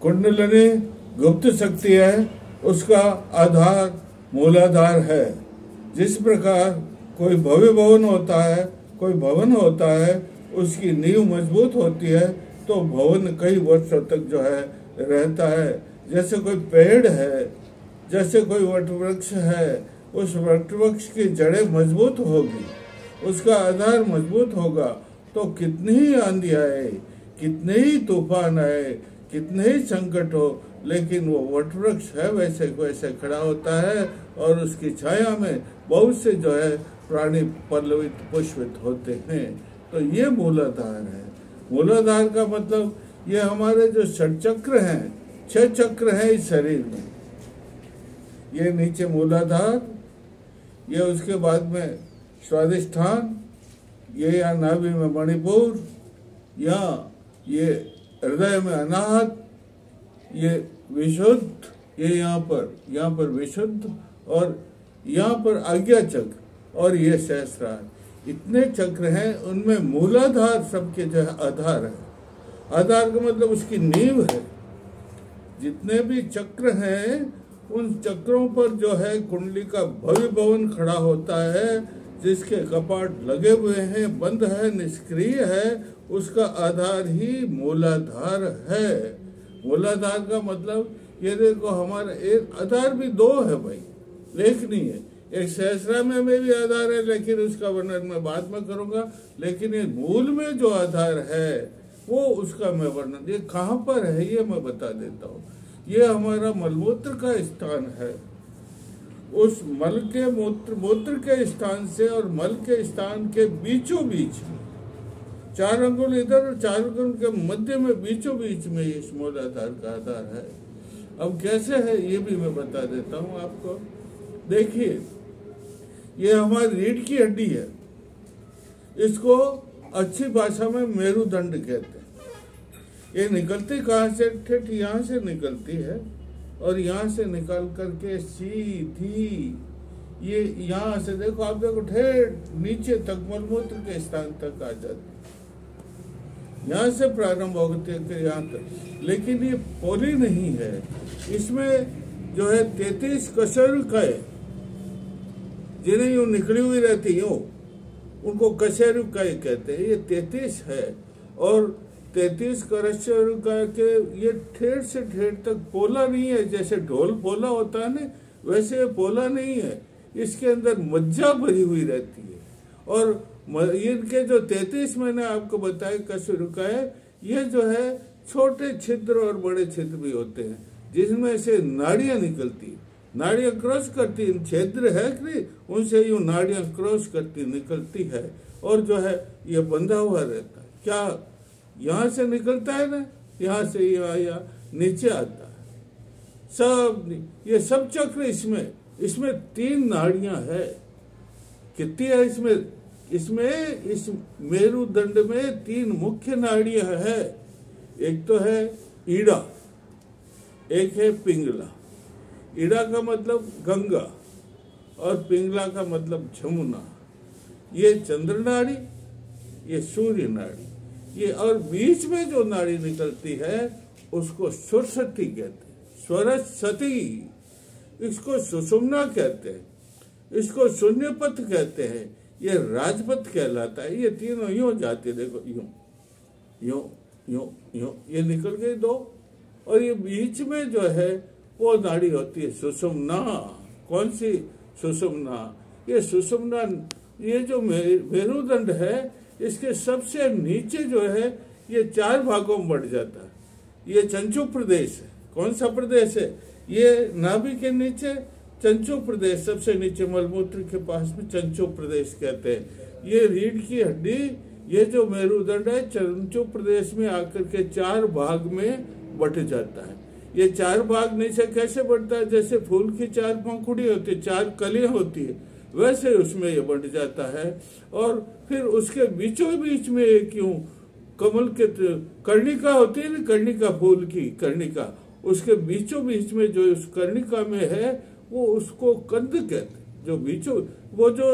कुंडलिनी गुप्त शक्ति है, उसका आधार मूलाधार है। जिस प्रकार कोई भव्य भवन होता है, कोई भवन होता है, उसकी नींव मजबूत होती है तो भवन कई वर्षों तक जो है रहता है। जैसे कोई पेड़ है, जैसे कोई वट वृक्ष है, उस वट वृक्ष की जड़ें मजबूत होगी, उसका आधार मजबूत होगा तो कितनी ही आंधी आए, कितने ही तूफान आए, कितने ही संकट हो, लेकिन वो वट वृक्ष है वैसे वैसे खड़ा होता है और उसकी छाया में बहुत से जो है प्राणी पल्लवित पुष्पित होते हैं। तो ये मूलाधार है। मूलाधार का मतलब ये हमारे जो षटचक्र हैं, 6 चक्र हैं इस शरीर में। ये नीचे मूलाधार, ये उसके बाद में स्वादिष्ठान, ये या नाभि में मणिपुर, या ये हृदय में अनाहत, ये विशुद्ध, ये यहाँ पर विशुद्ध, और यहाँ पर आज्ञा चक्र, और ये सहस्रार। इतने चक्र हैं, उनमें मूलाधार सबके जो है आधार है। आधार का मतलब उसकी नींव है। जितने भी चक्र हैं उन चक्रों पर जो है कुंडली का भव्य भवन खड़ा होता है, जिसके कपाट लगे हुए हैं, बंद है, निष्क्रिय है, उसका आधार ही मूलाधार है। मूलाधार का मतलब ये देखो, हमारा एक आधार भी 2 है भाई, एक नहीं है। एक सहस्रा में भी आधार है, लेकिन उसका वर्णन मैं बाद में करूंगा। लेकिन ये मूल में जो आधार है वो उसका मैं वर्णन, ये कहाँ पर है ये मैं बता देता हूँ। ये हमारा मलमूत्र का स्थान है। उस मल के मूत्र के स्थान से और मल के स्थान के बीचों बीच में 4 अंगुल इधर और 4 अंगुल के मध्य में बीचों बीच में इस मूलाधार का आधार है। अब कैसे है ये भी मैं बता देता हूँ आपको। देखिए, ये हमारी रीढ़ की हड्डी है, इसको अच्छी भाषा में मेरुदंड कहते हैं। ये निकलती कहाँ से? ठेठ यहाँ से निकलती है और यहाँ से निकल करके सीधी ये यहाँ से देखो, आप देखो ठेठ नीचे तक मलमूत्र के स्थान तक आ जाती है। यहाँ से प्रारंभ होती है यहाँ तक। लेकिन ये पोली नहीं है, इसमें जो है 33 कशेरुकाएं जिन्हें यूं निकली हुई रहती यूं, उनको कशेरुकाएं कहते हैं। ये 33 है और 33 कशेरुकाएं के ये ठेठ से ठेठ तक पोला नहीं है। जैसे ढोल पोला होता है ना, वैसे ये पोला नहीं है। इसके अंदर मज्जा भरी हुई रहती है और इनके जो 33 मैंने आपको बताया कशेरुकाएं, ये जो है छोटे छिद्र और बड़े छिद्र भी होते हैं, जिसमें से नाड़ियां निकलती है। नाड़ियां क्रॉस करती, छिद्र है कि नहीं, उनसे यूं नाड़ियां क्रॉस करती निकलती है और जो है ये बंधा हुआ रहता है। क्या यहाँ से निकलता है ना, यहाँ से यहाँ नीचे आता है सब। ये सब चक्र इसमें 3 नाड़ियां है। कितनी है इसमें इस मेरुदंड में 3 मुख्य नाड़ियां है। एक तो है ईड़ा, एक है पिंगला। ईड़ा का मतलब गंगा और पिंगला का मतलब जमुना। ये चंद्र नाड़ी, ये सूर्य नाड़ी, ये और बीच में जो नाड़ी निकलती है उसको सरस्वती कहते हैं। सरस्वती, इसको सुषुम्ना कहते हैं, इसको शून्यपथ कहते हैं, ये राजपथ कहलाता है। ये तीनों यूं जाते, देखो यूं यूं यूं यूं, ये निकल गई 2 और ये बीच में जो है वो नाड़ी होती है सुषुम्ना। कौन सी? सुषुम्ना। ये सुषुम्ना, ये जो मेरुदंड है, इसके सबसे नीचे जो है ये 4 भागों में बढ़ जाता है। ये चंचू प्रदेश है। कौन सा प्रदेश है? ये नाभि के नीचे चंचू प्रदेश, सबसे नीचे मलमूत्र के पास में चंचू प्रदेश कहते हैं। ये रीढ़ की हड्डी, ये जो मेरुदंड है, चंचू प्रदेश में आकर के 4 भाग में बट जाता है। ये 4 भाग नीचे कैसे बढ़ता है? जैसे फूल की 4 पंखुड़ी होती है, 4 कलियां होती है, वैसे उसमें ये बढ़ जाता है। और फिर उसके बीचों बीच में एक यूं कमल के कर्णिका होती है ना, कर्णिका फूल की कर्णिका, उसके बीचों बीच में जो उस कर्णिका में है वो उसको कंद कहते हैं। जो बीचों, वो जो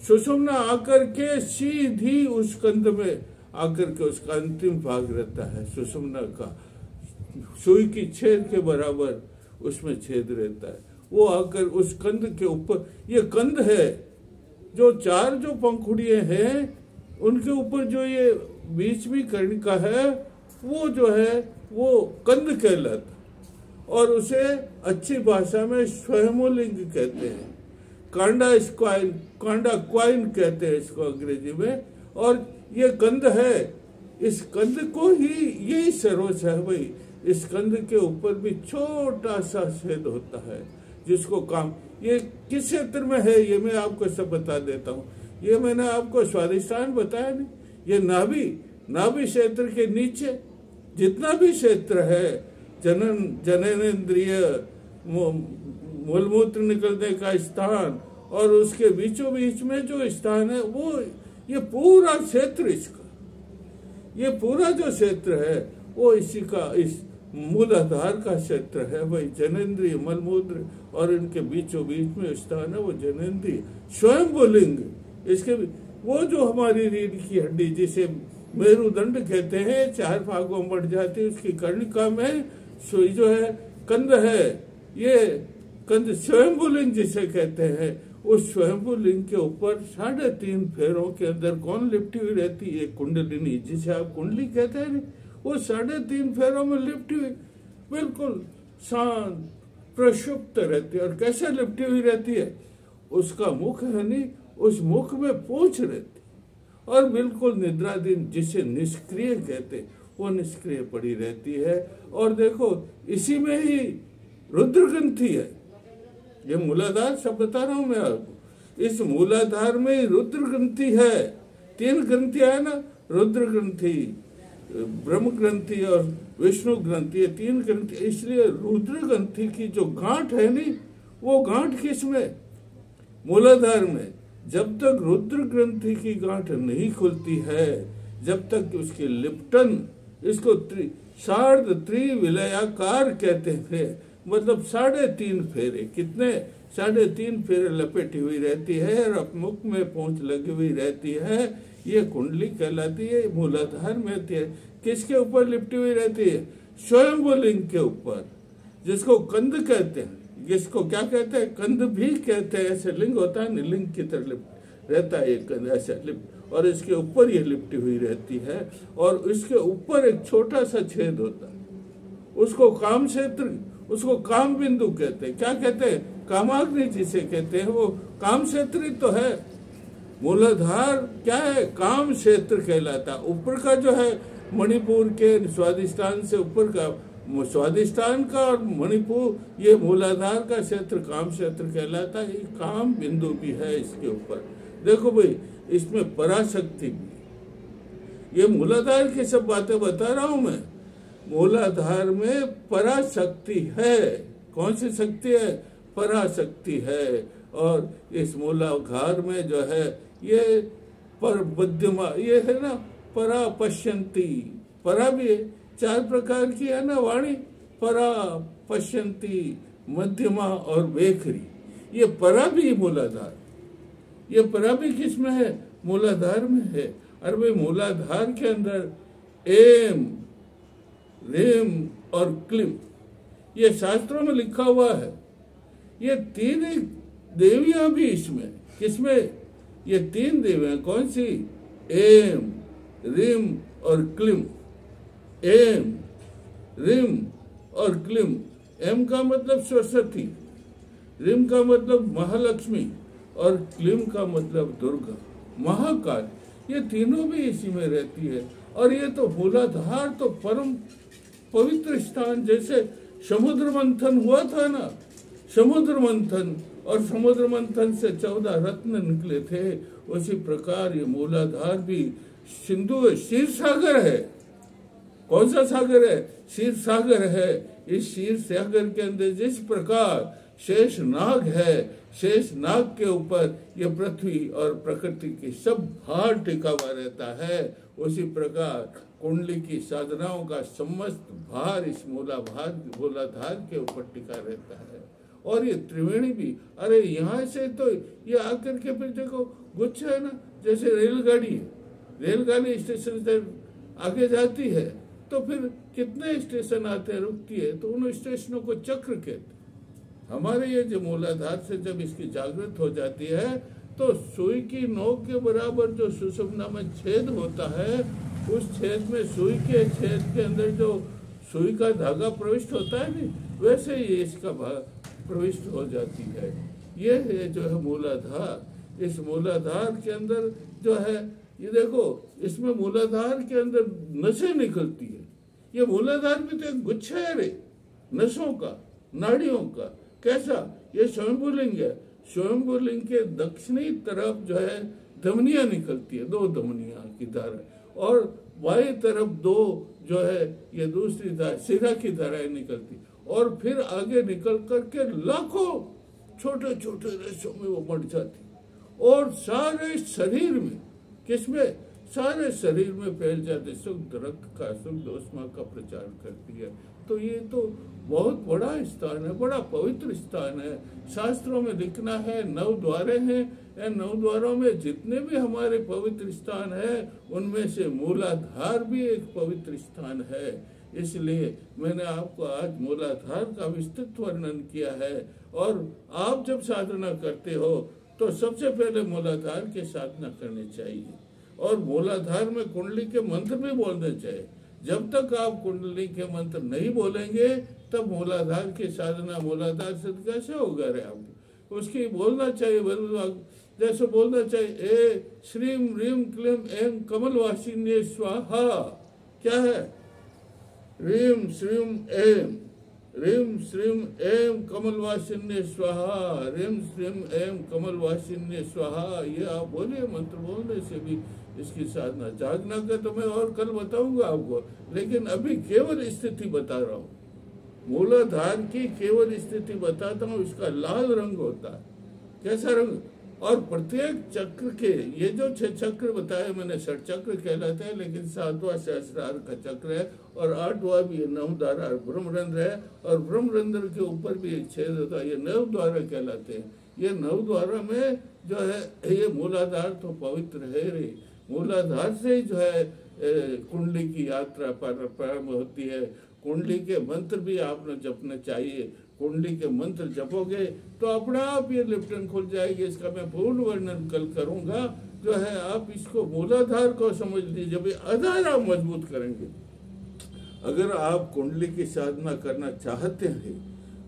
सुषुम्ना आकर के सीधी उस कंद में आकर के उसका अंतिम भाग रहता है सुषुम्ना का। सुई की छेद के बराबर उसमें छेद रहता है। वो आकर उस कंद के ऊपर, ये कंद है, जो चार जो पंखुड़ियां हैं उनके ऊपर जो ये बीच में कर्णिका है वो जो है वो कंद कहलाता, और उसे अच्छी भाषा में स्वयंलिंग कहते हैं। कांडा क्वाइन कहते हैं इसको अंग्रेजी में। और ये कंद है, इस कंद को ही यही सरोज है भाई। इस कंद के ऊपर भी छोटा सा छेद होता है जिसको काम, ये किस क्षेत्र में है ये मैं आपको सब बता देता हूँ। ये मैंने आपको स्वादिष्टान बताया नहीं, ये नाभि क्षेत्र के नीचे जितना भी क्षेत्र है, जननेंद्रिय, मूलमूत्र निकलने का स्थान और उसके बीचों बीच में जो स्थान है वो, ये पूरा क्षेत्र इसका, ये पूरा जो क्षेत्र है वो इसी का, इस मूलाधार का क्षेत्र है भाई। जनेंद्रिय, मलमूत्र और इनके बीचों बीच में स्थान है वो जनेंद्रिय स्वयंभुलिंग। इसके वो जो हमारी रीढ़ की हड्डी जिसे मेरुदंड कहते हैं, चार भागों में बढ़ जाती है, उसकी कर्णिका में जो है कंद है, ये कंद स्वयंभुलिंग जिसे कहते हैं, उस स्वयंभुलिंग के ऊपर 3.5 फेरों के अंदर कौन लिपटी हुई रहती है? कुंडलिनी, जिसे आप कुंडली कहते हैं, वो 3.5 फेरों में लिपटी हुई बिल्कुल शांत प्रक्षुप्त रहती है। और कैसे लिपटी हुई रहती है? उसका मुख है नहीं, उस मुख में पूंछ रहती और बिल्कुल निद्राधीन, जिसे निष्क्रिय कहते, वो निष्क्रिय पड़ी रहती है। और देखो इसी में ही रुद्र ग्रंथि है, ये मूलाधार सब बता रहा हूं मैं आपको, इस मूलाधार में ही रुद्र ग्रंथि है। 3 ग्रंथियां है ना, रुद्र ग्रंथि, ब्रह्म ग्रंथि और विष्णु ग्रंथि, 3 ग्रंथि। इसलिए रुद्र ग्रंथि की जो गांठ है नहीं, वो गांठ किसमें? मूलाधार में। जब तक रुद्र ग्रंथि की गांठ नहीं खुलती है, जब तक उसकी लिप्टन, इसको सार्ध त्रिविलयाकार कहते थे, मतलब 3.5 फेरे, कितने? 3.5 फेरे लपेटी हुई रहती है और मुख में पूंछ लगी हुई रहती है। ये कुंडली कहलाती है, मूलाधार में होती है। किसके ऊपर लिपटी हुई रहती है? स्वयंभुलिंग के ऊपर, जिसको कंद कहते हैं। जिसको क्या कहते हैं? कंद भी कहते हैं। ऐसे लिंग होता है, लिंग की तरह रहता है एक कंद, ऐसा लिप, और इसके ऊपर ये लिपटी हुई रहती है और इसके ऊपर एक छोटा सा छेद होता है, उसको काम क्षेत्र, उसको काम बिंदु कहते हैं। क्या कहते हैं? कामाग्नि जिसे कहते हैं, वो काम क्षेत्र ही तो है। मूलाधार क्या है? काम क्षेत्र कहलाता। ऊपर का जो है मणिपुर के स्वादिष्टान से ऊपर का, स्वादिष्टान का और मणिपुर, ये मूलाधार का क्षेत्र काम क्षेत्र कहलाता है। काम बिंदु भी है इसके ऊपर। देखो भाई, इसमें पराशक्ति भी, ये मूलाधार की सब बातें बता रहा हूं मैं। मूलाधार में पराशक्ति है। कौन सी शक्ति है? पराशक्ति है। और इस मूलाधार में जो है ये पर मध्यमा, ये है ना, परा पश्यंती, परा भी है, 4 प्रकार की है ना वाणी, परा, पश्यंती, मध्यमा और वेखरी। ये परा भी मूलाधार, ये परा भी किसमें है? मूलाधार में है। और भाई मूलाधार के अंदर एम, रेम और क्लिम, ये शास्त्रों में लिखा हुआ है। ये 3 देवियां भी इसमें, किसमें? ये 3 देवियां कौन सी? एम, रिम और क्लिम। एम, रिम और क्लिम। एम का मतलब सरस्वती, रिम का मतलब महालक्ष्मी और क्लिम का मतलब दुर्गा, महाकाल। ये तीनों भी इसी में रहती है। और ये तो मूलाधार तो परम पवित्र स्थान, जैसे समुद्र मंथन हुआ था ना, समुद्र मंथन, और समुद्र मंथन से 14 रत्न निकले थे, उसी प्रकार ये मूलाधार भी सिंधु क्षीर सागर है। कौन सा सागर है? क्षीर सागर है। इस क्षीर सागर के अंदर जिस प्रकार शेष नाग है, शेष नाग के ऊपर ये पृथ्वी और प्रकृति की सब भार टिका हुआ रहता है, उसी प्रकार कुंडली की साधनाओं का समस्त भार इस मूलाधार के ऊपर टिका रहता है। और ये त्रिवेणी भी, अरे यहाँ से तो ये आकर के फिर देखो गुच्छा है ना, जैसे रेलगाड़ी है, रेलगाड़ी स्टेशन से आगे जाती है तो फिर कितने स्टेशन आते हैं, रुकती है, तो उन स्टेशनों को चक्र कहते हैं। हमारे ये जो मूलाधार से जब इसकी जागृत हो जाती है तो सुई की नोक के बराबर जो सुषुम्ना में छेद होता है, उस छेद में सुई के छेद के अंदर जो सुई का धागा प्रविष्ट होता है नहीं, वैसे ही इसका प्रविष्ट हो जाती है। ये है जो है मूलाधार। इस मूलाधार के अंदर जो है ये देखो, इसमें मूलाधार के अंदर नसें निकलती है। ये मूलाधार भी तो एक गुच्छा है रे, नसों का, नाड़ियों का। कैसा? ये स्वयंभूलिंग है। स्वयंभूलिंग के दक्षिणी तरफ जो है धमनियां निकलती है, 2 धमनियां की धारा, और बाई तरफ 2 जो है ये दूसरी धारा, शिरा की धाराएं निकलती, और फिर आगे निकल करके लाखों छोटे छोटे रसों में वो बढ़ जाती, और सारे शरीर में, किसमें? सारे शरीर में फैल जाते, शुद्ध रक्त का, शुद्ध ऊष्मा का प्रचार करती है। तो ये तो बहुत बड़ा स्थान है, बड़ा पवित्र स्थान है। शास्त्रों में लिखना है 9 द्वारे हैं, इन 9 द्वारों में जितने भी हमारे पवित्र स्थान है उनमें से मूलाधार भी एक पवित्र स्थान है। इसलिए मैंने आपको आज मूलाधार का विस्तृत वर्णन किया है। और आप जब साधना करते हो तो सबसे पहले मूलाधार की साधना करनी चाहिए, और मूलाधार में कुंडली के मंत्र भी बोलने चाहिए। जब तक आप कुंडली के मंत्र नहीं बोलेंगे तब मूलाधार की साधना, मूलाधार से कैसे होगा रे आपको? उसकी बोलना चाहिए, जैसे बोलना चाहिए, ए श्रीम रीम क्लीम एम कमलवासिन्ये स्वाहा। क्या है? रीम श्रीम एम, रीम श्रीम एम कमलवासिन्ये स्वाहा, रीम श्रीम एम कमलवासिन्ये स्वाहा। ये आप बोलिए, मंत्र बोलने से भी इसकी साधना। जागना का तो मैं और कल बताऊंगा आपको, लेकिन अभी केवल स्थिति बता रहा हूँ। मूलाधार की केवल स्थिति बताता हूँ। इसका लाल रंग होता है। कैसा रंग? और प्रत्येक चक्र के, ये जो 6 चक्र बताए मैंने, षट चक्र कहलाते हैं, लेकिन 7वां सहस्रार का चक्र है, और 8वां भी 9 द्वारा ब्रह्मरंध्र है, और ब्रह्मरंध्र के ऊपर भी एक छेद होता है, ये 9 द्वारा कहलाते हैं। ये 9 द्वारा में जो है ये मूलाधार तो पवित्र है रे। मूलाधार से ही जो है कुंडली की यात्रा प्रारंभ होती है। कुंडली के मंत्र भी आपने जपने चाहिए। कुंडली के मंत्र जपोगे तो अपना आप ये लिप्टन खुल जाएगी। इसका मैं पूर्ण वर्णन कल करूंगा। जो है आप इसको मूलाधार को समझ लीजिए, जब आधार आप मजबूत करेंगे। अगर आप कुंडली की साधना करना चाहते हैं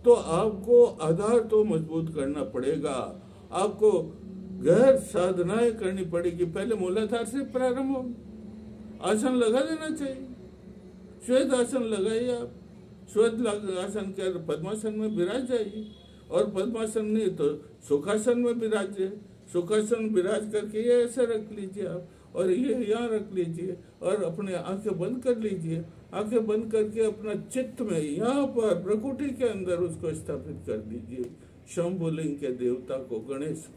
तो आपको आधार तो मजबूत करना पड़ेगा। आपको गहर साधनाएं करनी पड़ेगी। पहले मूलाधार से प्रारंभ हो। आसन लगा लेना चाहिए। श्वेत आसन लगाइए आप। श्वेत आसन के पद्मासन में विराज जाइए, और पद्मासन नहीं तो सुखासन में विराजिए। सुखासन विराज करके ये ऐसे रख लीजिए आप, और ये यहाँ रख लीजिए, और अपने आंखें बंद कर लीजिए। आंखें बंद करके अपना चित्त में यहाँ पर प्रकृति के अंदर उसको स्थापित कर दीजिए। शंभुलिंग के देवता को, गणेश,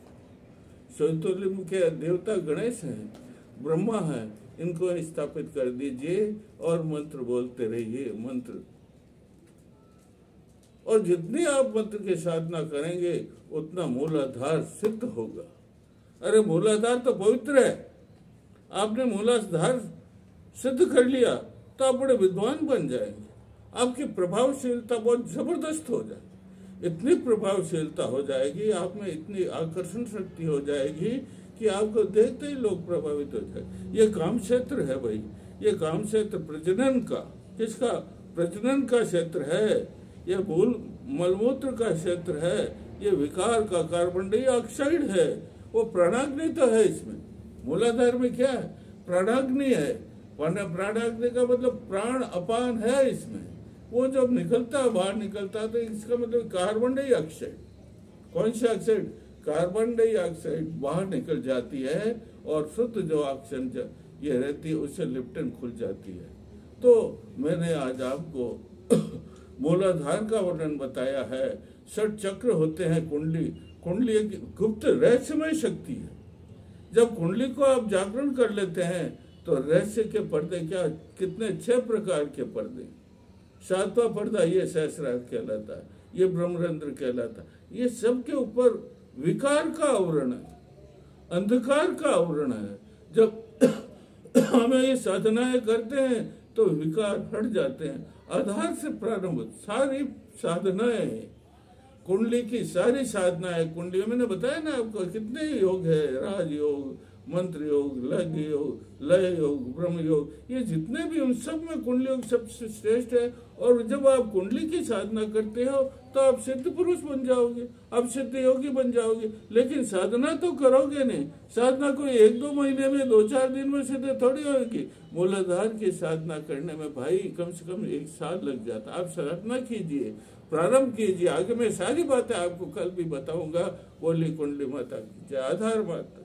शैतोलिंग के देवता गणेश हैं, ब्रह्मा है, इनको स्थापित कर दीजिए और मंत्र बोलते रहिए। मंत्र, और जितनी आप मंत्र की साधना करेंगे उतना मूलाधार सिद्ध होगा। अरे मूलाधार तो पवित्र है। आपने मूलाधार सिद्ध कर लिया तो आप बड़े विद्वान बन जाएंगे। आपकी प्रभावशीलता बहुत जबरदस्त हो जाएगी। इतनी प्रभावशीलता हो जाएगी, आप में इतनी आकर्षण शक्ति हो जाएगी कि आपको देखते ही लोग प्रभावित हो जाए। ये काम क्षेत्र है भाई। ये काम क्षेत्र प्रजनन का, किसका? प्रजनन का क्षेत्र है। ये मलमूत्र का क्षेत्र है। ये विकार का, कार्बन डाइऑक्साइड है। वो प्राणाग्नि तो है इसमें। मूलाधार में क्या है? प्राणाग्नि है। प्राणाग्नि का मतलब प्राण अपान है इसमें। वो जब निकलता है, बाहर निकलता है, तो इसका मतलब कार्बन डाइऑक्साइड, कौन सा ऑक्साइड? कार्बन डाइऑक्साइड बाहर निकल जाती है, और शुद्ध जो ऑक्सीजन ये रहती है उससे लिप्टन खुल जाती है। तो मैंने आज आपको मूलाधार का वर्णन बताया है। 6 चक्र होते हैं। कुंडली एक गुप्त रहस्यमय शक्ति है। जब कुंडली को आप जागरण कर लेते हैं तो रहस्य के पर्दे क्या, कितने 6 प्रकार के पर्दे। 7वां पर्दा ये सहस्रार कहलाता है, ये ब्रह्मरंध्र कहलाता है। ये सब के ऊपर विकार का आवरण है, अंधकार का आवरण है। जब हमें ये साधनाएं करते हैं तो विकार हट जाते हैं। आधार से प्रारंभ सारी साधनाएं, कुंडली की सारी साधनाएं, कुंडली में मैंने बताया ना आपको कितने योग है, राजयोग, मंत्र योग, लघ योग, लय योग, ब्रह्म योग, ये जितने भी उन सब में कुंडली योग सबसे श्रेष्ठ है। और जब आप कुंडली की साधना करते हो तो आप सिद्ध पुरुष बन जाओगे, आप सिद्ध योगी बन जाओगे। लेकिन साधना तो करोगे नहीं, साधना कोई 1-2 महीने में 2-4 दिन में सिद्ध थोड़ी होगी। मूलाधार की साधना करने में भाई कम से कम 1 साल लग जाता। आप साधना कीजिए, प्रारंभ कीजिए। आगे मैं सारी बातें आपको कल भी बताऊंगा। बोली कुंडली माता की जय, आधार माता।